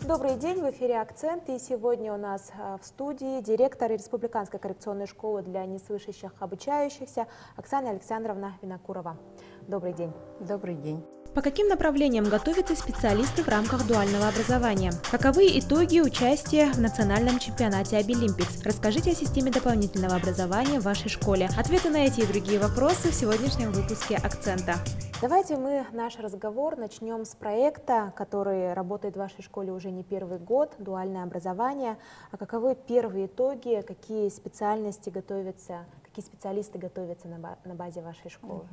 Добрый день, в эфире «Акцент», и сегодня у нас в студии директор Республиканской коррекционной школы для несвышлых обучающихся Оксана Александровна Винокурова. Добрый день. Добрый день. По каким направлениям готовятся специалисты в рамках дуального образования? Каковы итоги участия в национальном чемпионате Обилимпикс? Расскажите о системе дополнительного образования в вашей школе. Ответы на эти и другие вопросы в сегодняшнем выпуске «Акцента». Давайте мы наш разговор начнем с проекта, который работает в вашей школе уже не первый год, дуальное образование. А каковы первые итоги, какие специальности готовятся, какие специалисты готовятся на базе вашей школы?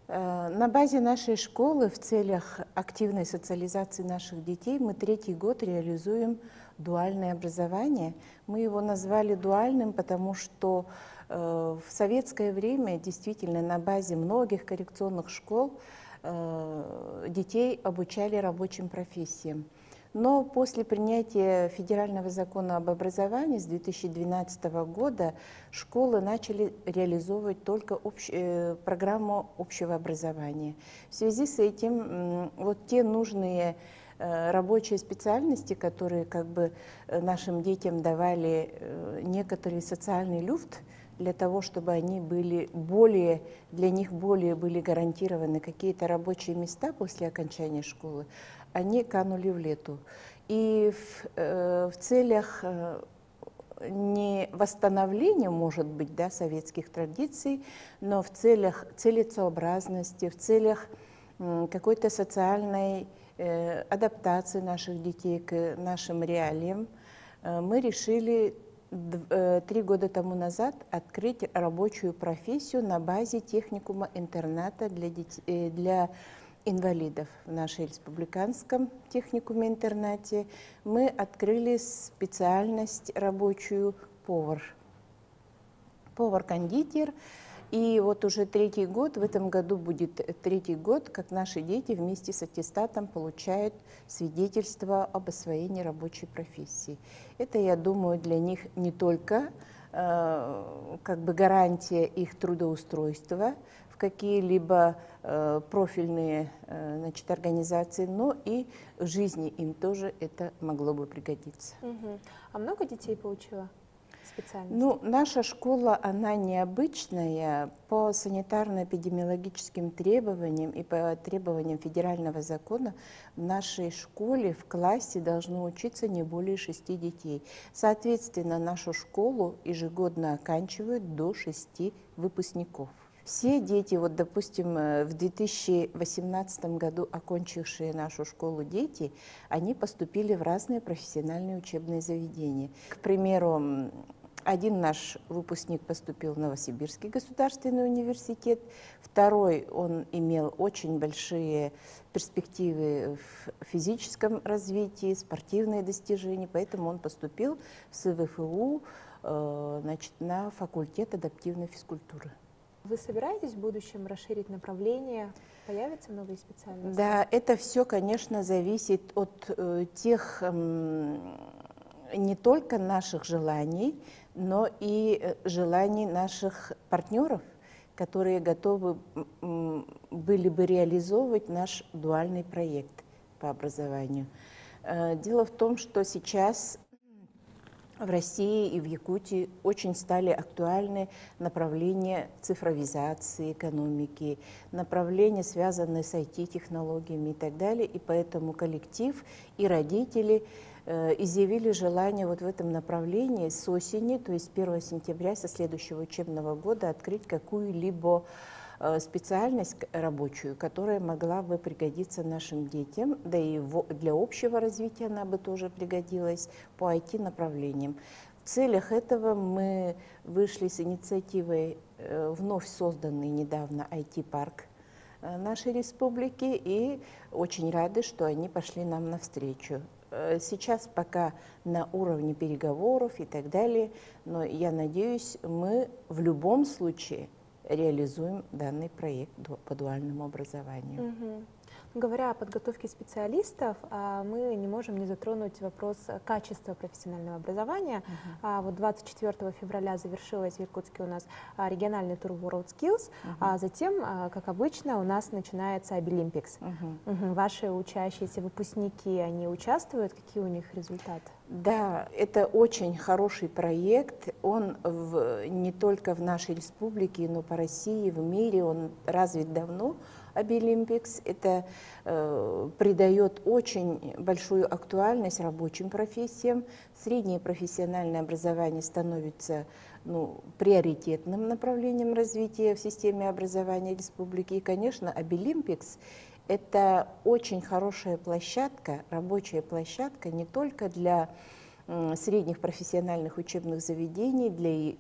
На базе нашей школы в целях активной социализации наших детей мы третий год реализуем дуальное образование. Мы его назвали дуальным, потому что в советское время действительно на базе многих коррекционных школ детей обучали рабочим профессиям. Но после принятия федерального закона об образовании с 2012 года школы начали реализовывать только программу общего образования. В связи с этим вот те нужные рабочие специальности, которые как бы нашим детям давали некоторый социальный люфт, для того, чтобы они были для них более были гарантированы какие-то рабочие места после окончания школы, они канули в лету. И в целях не восстановления, может быть, да, советских традиций, но в целях целесообразности, в целях какой-то социальной адаптации наших детей к нашим реалиям, мы решили 3 года тому назад открыть рабочую профессию на базе техникума-интерната для инвалидов. В нашей республиканском техникуме-интернате мы открыли специальность рабочую повар. Повар-кондитер. И вот уже третий год, в этом году будет третий год, как наши дети вместе с аттестатом получают свидетельство об освоении рабочей профессии. Это, я думаю, для них не только как бы гарантия их трудоустройства в какие-либо профильные организации, но и в жизни им тоже это могло бы пригодиться. А много детей получила специальность? Ну, наша школа, она необычная по санитарно-эпидемиологическим требованиям и по требованиям федерального закона. В нашей школе в классе должно учиться не более 6 детей. Соответственно, нашу школу ежегодно оканчивают до 6 выпускников. Все дети, вот, допустим, в 2018 году окончившие нашу школу дети, они поступили в разные профессиональные учебные заведения. К примеру, один наш выпускник поступил в Новосибирский государственный университет, второй, он имел очень большие перспективы в физическом развитии, спортивные достижения, поэтому он поступил в СВФУ, на факультет адаптивной физкультуры. Вы собираетесь в будущем расширить направление? Появятся новые специальности? Да, это все, конечно, зависит от тех не только наших желаний, но и желаний наших партнеров, которые готовы были бы реализовывать наш дуальный проект по образованию. Дело в том, что сейчас в России и в Якутии очень стали актуальны направления цифровизации экономики, направления, связанные с IT-технологиями и так далее. И поэтому коллектив и родители изъявили желание вот в этом направлении с осени, то есть 1 сентября со следующего учебного года открыть какую-либо специальность рабочую, которая могла бы пригодиться нашим детям, да и для общего развития она бы тоже пригодилась по IT-направлениям. В целях этого мы вышли с инициативой вновь созданный недавно IT-парк нашей республики и очень рады, что они пошли нам навстречу. Сейчас пока на уровне переговоров и так далее, но я надеюсь, мы в любом случае реализуем данный проект по дуальному образованию. Говоря о подготовке специалистов, мы не можем не затронуть вопрос качества профессионального образования. Вот 24 февраля завершилась в Иркутске у нас региональный тур WorldSkills, а затем, как обычно, у нас начинается Обилимпикс. Ваши учащиеся, выпускники, они участвуют? Какие у них результаты? Да, это очень хороший проект. Он не только в нашей республике, но по России, в мире. Он развит давно. Обилимпикс. Это придает очень большую актуальность рабочим профессиям. Среднее профессиональное образование становится приоритетным направлением развития в системе образования республики. И, конечно, Обилимпикс — это очень хорошая площадка, рабочая площадка не только для средних профессиональных учебных заведений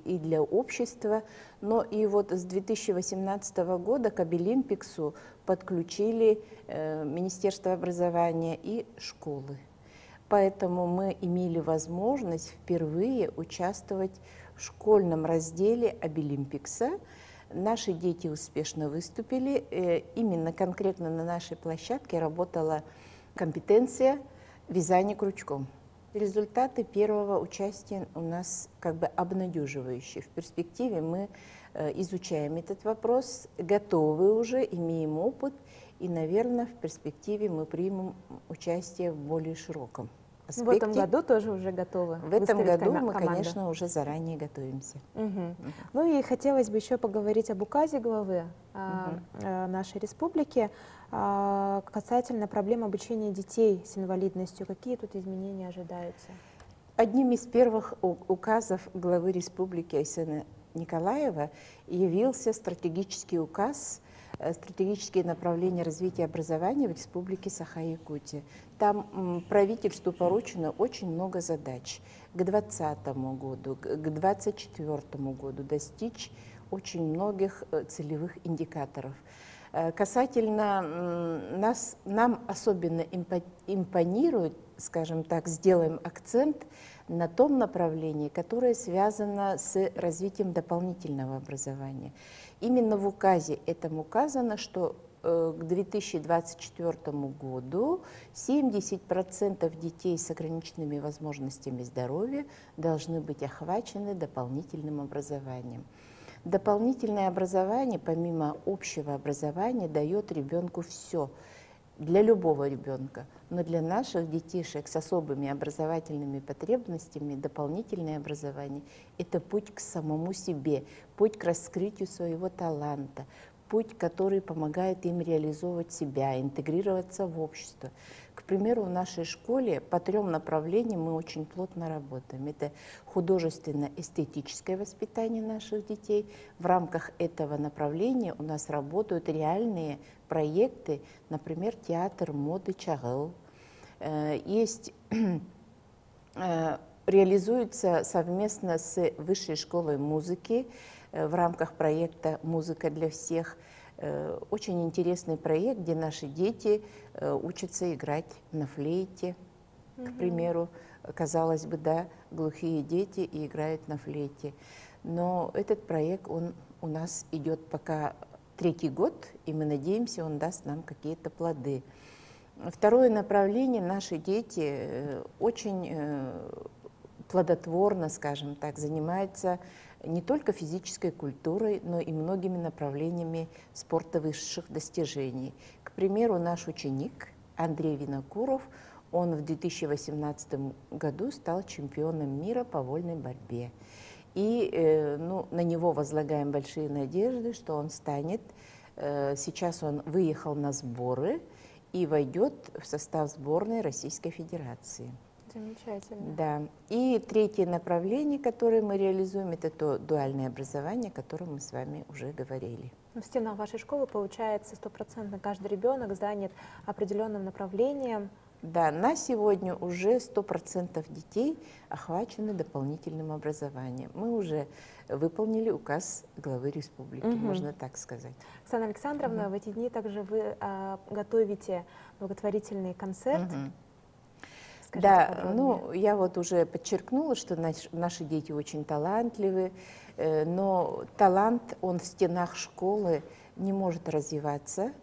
и для общества, но и вот с 2018 года к Обилимпиксу подключили Министерство образования и школы. Поэтому мы имели возможность впервые участвовать в школьном разделе Обилимпикса. Наши дети успешно выступили. Именно конкретно на нашей площадке работала компетенция вязания крючком. Результаты первого участия у нас как бы обнадеживающие. В перспективе мы изучаем этот вопрос, готовы уже, имеем опыт, и, наверное, в перспективе мы примем участие в более широком аспекте. В этом году тоже уже готовы? В этом году мы, конечно, уже заранее готовимся. Ну и хотелось бы еще поговорить об указе главы нашей республики касательно проблем обучения детей с инвалидностью. Какие тут изменения ожидаются? Одним из первых указов главы республики Айсена Николаева явился стратегический указ «Стратегические направления развития образования в Республике Саха-Якутия». Там правительству поручено очень много задач. К 2020 году, к 2024 году достичь очень многих целевых индикаторов. Касательно нам особенно импонирует, скажем так, сделаем акцент на том направлении, которое связано с развитием дополнительного образования. Именно в указе этом указано, что к 2024 году 70% детей с ограниченными возможностями здоровья должны быть охвачены дополнительным образованием. Дополнительное образование, помимо общего образования, дает ребенку все. Для любого ребенка, но для наших детишек с особыми образовательными потребностями дополнительное образование – это путь к самому себе, путь к раскрытию своего таланта, путь, который помогает им реализовывать себя, интегрироваться в общество. К примеру, в нашей школе по 3 направлениям мы очень плотно работаем. Это художественно-эстетическое воспитание наших детей. В рамках этого направления у нас работают реальные проекты, например, театр моды Чагыл. Реализуется совместно с Высшей школой музыки в рамках проекта «Музыка для всех». Очень интересный проект, где наши дети учатся играть на флейте, к примеру. Казалось бы, да, глухие дети и играют на флейте. Но этот проект, он у нас идет пока 3-й год, и мы надеемся, он даст нам какие-то плоды. Второе направление, наши дети очень плодотворно, скажем так, занимаются не только физической культурой, но и многими направлениями спорта высших достижений. К примеру, наш ученик Андрей Винокуров, он в 2018 году стал чемпионом мира по вольной борьбе. И на него возлагаем большие надежды, что он станет. Сейчас он выехал на сборы и войдет в состав сборной Российской Федерации. Замечательно. Да. И 3-е направление, которое мы реализуем, это то дуальное образование, о котором мы с вами уже говорили. В стенах вашей школы, получается, 100% каждый ребенок занят определенным направлением. Да, на сегодня уже 100% детей охвачены дополнительным образованием. Мы уже выполнили указ главы республики, можно так сказать. Оксана Александровна, в эти дни также вы готовите благотворительный концерт. Скажите подробнее. Я вот уже подчеркнула, что наши дети очень талантливы, но талант, он в стенах школы не может развиваться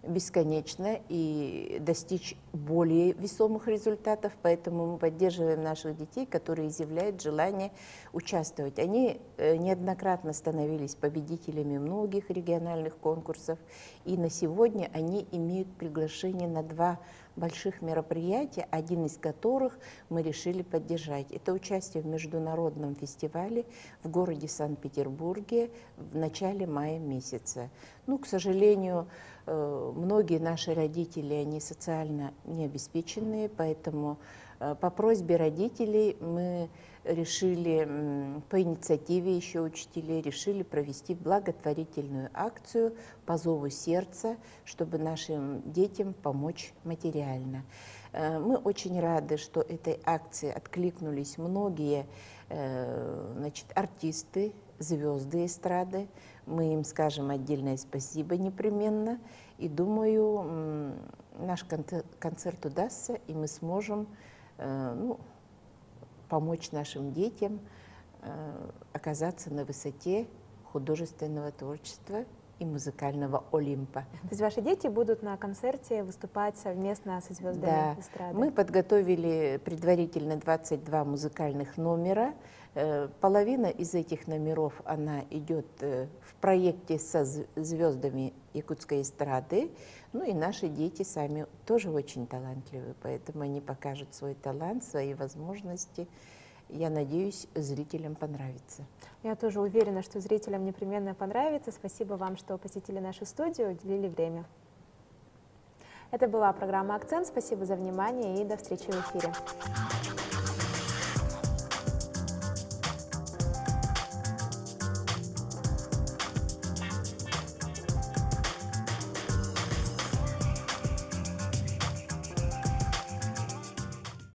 бесконечно и достичь более весомых результатов, поэтому мы поддерживаем наших детей, которые изъявляют желание участвовать. Они неоднократно становились победителями многих региональных конкурсов, и на сегодня они имеют приглашение на 2 больших мероприятия, один из которых мы решили поддержать. Это участие в международном фестивале в городе Санкт-Петербурге в начале мая месяца. Ну, к сожалению, многие наши родители, они социально необеспеченные, поэтому по просьбе родителей мы решили, по инициативе еще учителей, решили провести благотворительную акцию по зову сердца, чтобы нашим детям помочь материально. Мы очень рады, что этой акции откликнулись многие артисты, звезды эстрады. Мы им скажем отдельное спасибо непременно. И думаю, наш концерт удастся, и мы сможем помочь нашим детям оказаться на высоте художественного творчества и музыкального Олимпа. То есть ваши дети будут на концерте выступать совместно со звездами эстрады? Мы подготовили предварительно 22 музыкальных номера. Половина из этих номеров она идет в проекте со звездами якутской эстрады. Ну и наши дети сами тоже очень талантливы, поэтому они покажут свой талант, свои возможности. Я надеюсь, зрителям понравится. Я тоже уверена, что зрителям непременно понравится. Спасибо вам, что посетили нашу студию, уделили время. Это была программа «Акцент». Спасибо за внимание и до встречи в эфире.